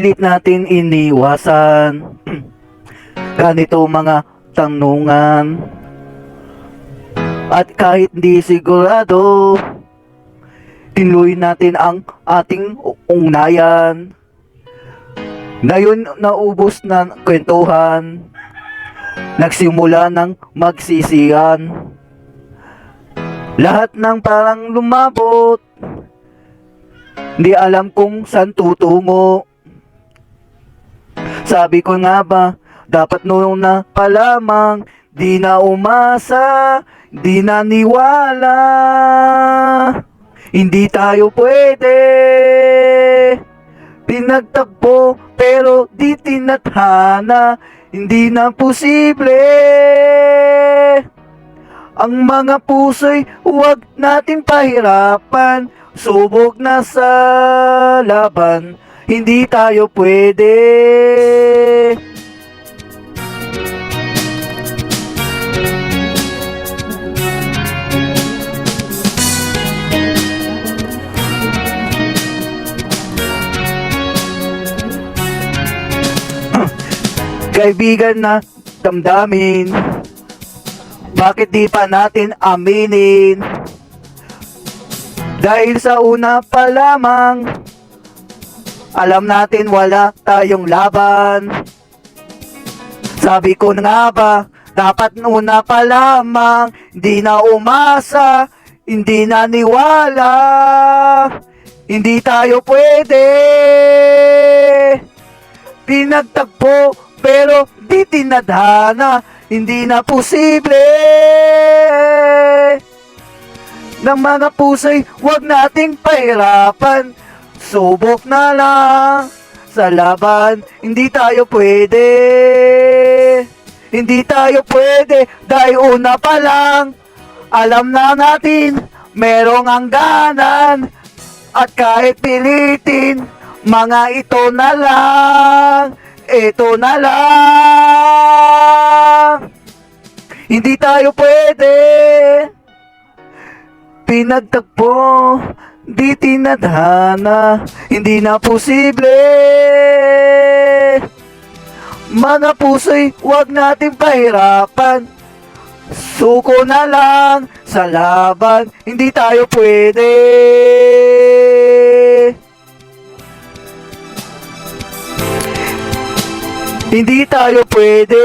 pilit natin iniwasan ganito mga tanungan. At kahit di sigurado, tinuloy natin ang ating ungnayan. Ngayon naubos na kwentuhan, nagsimula ng magsisiyan. Lahat ng parang lumabot, di alam kung saan tutungo. Sabi ko nga ba, dapat noon na pa lamang, di na umasa, di na niwala. Hindi tayo pwede, pinagtagpo pero di tinadhana, hindi na posible. Ang mga puso'y huwag natin pahirapan, subok na sa laban, hindi tayo pwede. Kaibigan na damdamin, bakit di pa natin aminin? Dahil sa una pa lamang, alam natin wala tayong laban. Sabi ko na nga ba, dapat una pa lamang, di na umasa, hindi na niwala, hindi tayo pwede. Pinagtagpo pero di tinadhana, hindi na posible. Ng mga puso'y huwag nating pahirapan, subok na lang sa laban, hindi tayo pwede. Hindi tayo pwede dahil una pa lang, alam na natin merong hangganan. At kahit pilitin, mga ito na lang, ito na lang, hindi tayo pwede. Pinagtagpo, di tinadhana, hindi na posible. Mga puso'y huwag natin pahirapan, suko na lang sa laban, hindi tayo pwede. Hindi tayo pwede.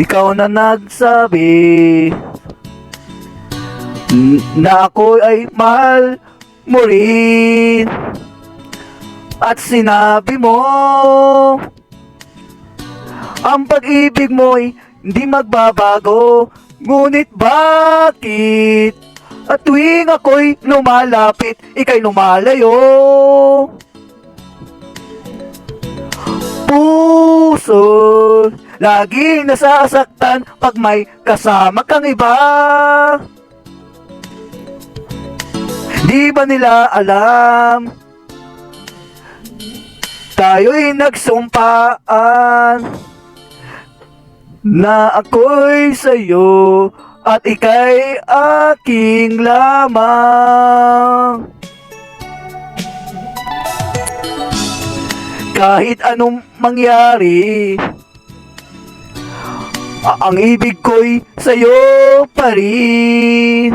Ikaw na nagsabi na ako ay mahal mo rin. At sinabi mo ang pag-ibig mo'y hindi magbabago. Ngunit bakit at tuwing ako'y lumalapit, ika'y lumalayo? Puso laging nasasaktan pag may kasama kang iba. Di ba nila alam, tayo'y nagsumpaan na ako'y sa'yo at ika'y aking lamang. Kahit anong mangyari, ang ibig ko'y sa'yo pa rin.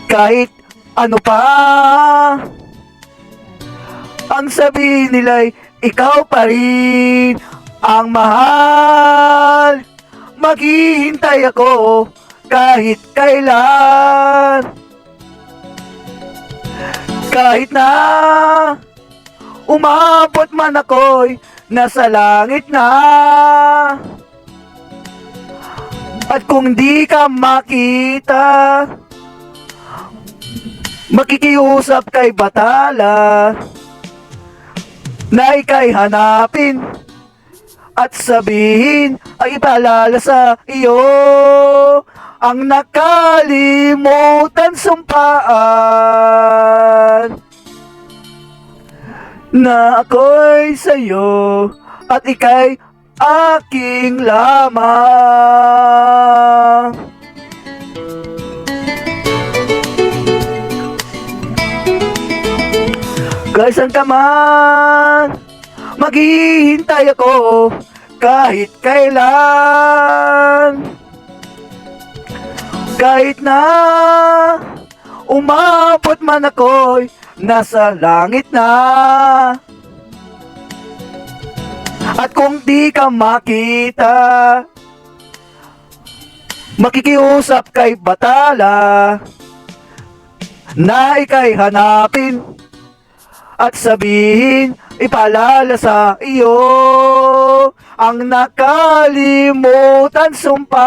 Kahit ano pa ang sabihin nila'y ikaw pa rin ang mahal. Maghihintay ako kahit kailan. Kahit na umabot man ako'y nasa langit na. At kung di ka makita, makikiusap kay Batala. na ika'y hanapin at sabihin ay ipaalala sa iyo ang nakalimutan sumpaan na ako'y sa'yo at ika'y aking lamang. Kahit saan ka man, maghihintay ako kahit kailan. Kahit na umabot man ako'y nasa langit na. At kung di ka makita, makikiusap kay Batala na ika'y hanapin at sabihin, ipaalala sa iyo ang nakalimutan sumpaan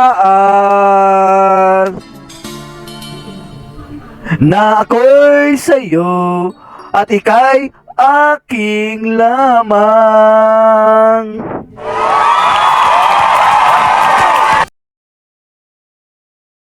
na ako'y sa'yo at ika'y aking lamang.